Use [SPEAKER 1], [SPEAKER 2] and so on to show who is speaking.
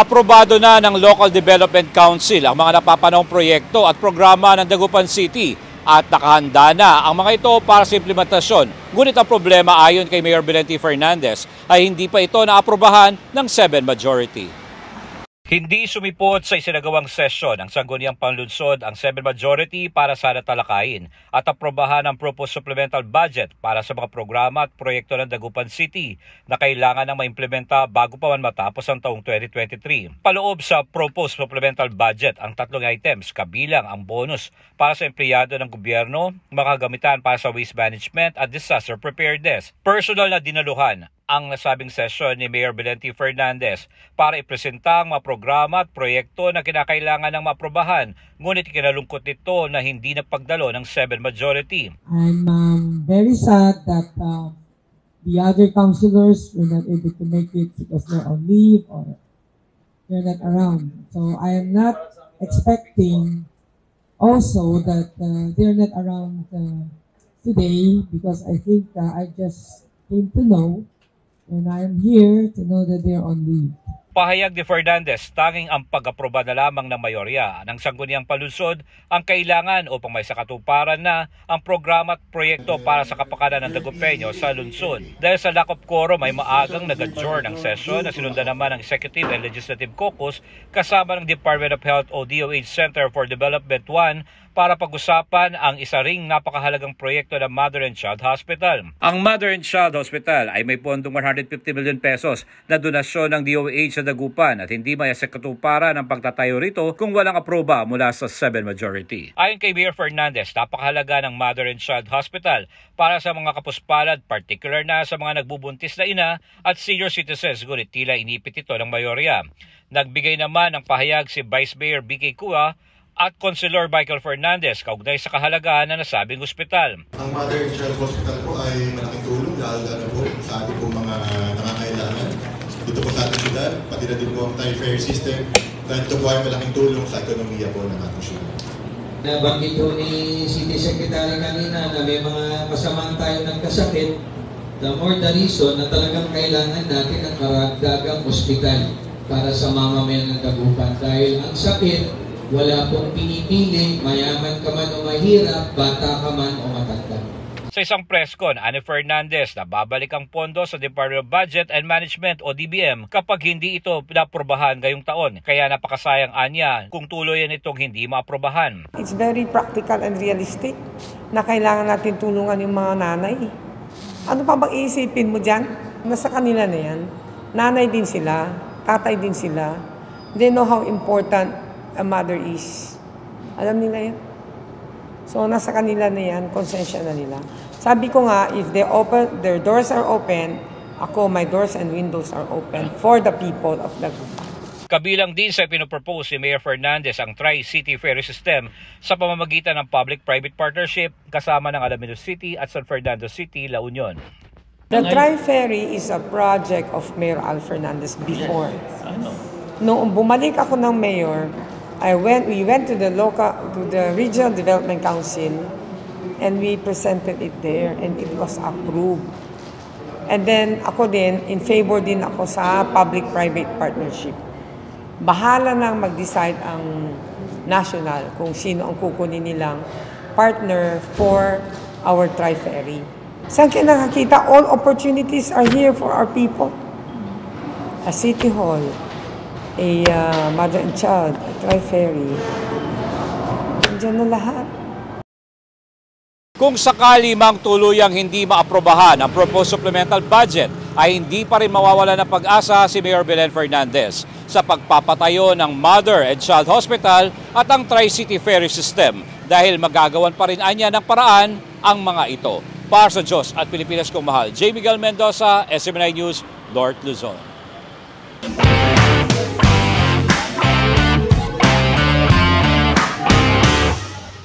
[SPEAKER 1] Aprobado na ng Local Development Council ang mga napapanahong proyekto at programa ng Dagupan City at nakahanda na ang mga ito para sa implementasyon. Ngunit ang problema ayon kay Mayor Belen T. Fernandez ay hindi pa ito naaprobahan ng 7 majority. Hindi sumipot sa isinagawang sesyon ang Sangguniang Panlunsod ang 7 majority para sana talakayin at aprobahan ang proposed supplemental budget para sa mga programa at proyekto ng Dagupan City na kailangan ng maimplementa bago pa man matapos ang taong 2023. Paloob sa proposed supplemental budget ang tatlong items kabilang ang bonus para sa empleyado ng gobyerno, makagamitan para sa waste management at disaster preparedness. Personal na dinaluhan ang nasabing sesyon ni Mayor Belen T. Fernandez para ipresenta ang mga programa at proyekto na kinakailangan ng maaprobahan, ngunit kinalungkot nito na hindi napagdalo ng 7 majority.
[SPEAKER 2] I'm very sad that the other councilors were not able to make it because they're on leave or they're not around. So I am not expecting also that they're not around today because I think I just came to know. And I'm here to know that they're on leave.
[SPEAKER 1] Pahayag ni Fernandez, tanging ang pag-aproba na lamang ng mayorya ng Sangguniang Panlunsod ang kailangan upang may sakatuparan na ang programa at proyekto para sa kapakanan ng Dagupeño sa lungsod. Dahil sa lack of quorum ay maagang nag-adjourn ang sesyon na sinundan naman ng Executive and Legislative Caucus kasama ng Department of Health o DOH Center for Development 1 para pag-usapan ang isa ring napakahalagang proyekto ng Mother and Child Hospital. Ang Mother and Child Hospital ay may pondong 150 million pesos na donasyon ng DOH sa Dagupan at hindi may sekatuparan ang pagtatayo rito kung walang aproba mula sa 7 majority. Ayon kay Mayor Fernandez, napakahalaga ng Mother and Child Hospital para sa mga kapuspalad, particular na sa mga nagbubuntis na ina at senior citizens, ngunit tila inipit ito ng mayorya. Nagbigay naman ng pahayag si Vice Mayor B.K. Cua at Councilor Michael Fernandez kaugnay sa kahalagahan na nasabing ospital.
[SPEAKER 3] Ang Mother and Child Hospital po ay malaking tulong lalo po sa ating po mga nangangailangan. Dito po sa ating syudad, pati na din po ang TriFare system dahil ito po ay malaking tulong sa ekonomiya po ng ating syudad.
[SPEAKER 4] Nabanggit po ni City Secretary kanina na may mga kasamaan tayo ng kasakit. The more the reason na talagang kailangan natin ang karagdagang ospital para sa mamamayan ng Dagupan dahil ang sakit wala pong pinipili, mayaman ka man o mahirap, bata ka man o matanda.
[SPEAKER 1] Sa isang press con, Ani Fernandez na babalik ang pondo sa Department of Budget and Management o DBM kapag hindi ito pinaprobahan ngayong taon. Kaya napakasayang anya kung tuluyan itong hindi maaprobahan.
[SPEAKER 5] It's very practical and realistic na kailangan natin tulungan yung mga nanay. Ano pa bang iisipin mo dyan? Nasa kanila na yan. Nanay din sila, tatay din sila. They know how important a mother is. Alam nila yan. So, nasa kanila na yan, konsensya na nila. Sabi ko nga, if they open, their doors are open, ako, my doors and windows are open for the people of Dagupan.
[SPEAKER 1] Kabilang din sa pinopropose ni Mayor Fernandez ang Tri-City Ferry System sa pamamagitan ng Public-Private Partnership kasama ng Alaminos City at San Fernando City, La Union.
[SPEAKER 5] The Tri-Ferry is a project of Mayor Al Fernandez before. Noong bumalik ako ng mayor, we went to the Regional Development Council and we presented it there and it was approved. And then ako din, in favor din ako sa public-private partnership. Bahala nang mag-decide ang national kung sino ang kukunin nilang partner for our Tri-Ferry. Saan kayo nakakita? All opportunities are here for our people. A City Hall, a Mother and Child, a Tri-Ferry. Diyan na lahat.
[SPEAKER 1] Kung sakali mang tuluyang hindi maaprobahan ang proposed supplemental budget, ay hindi pa rin mawawala ng pag-asa si Mayor Belen Fernandez sa pagpapatayo ng Mother and Child Hospital at ang Tri-City Ferry System dahil magagawan pa rin anya ng paraan ang mga ito. Para sa Diyos at Pilipinas kong mahal, J. Miguel Mendoza, SMNI News, North Luzon.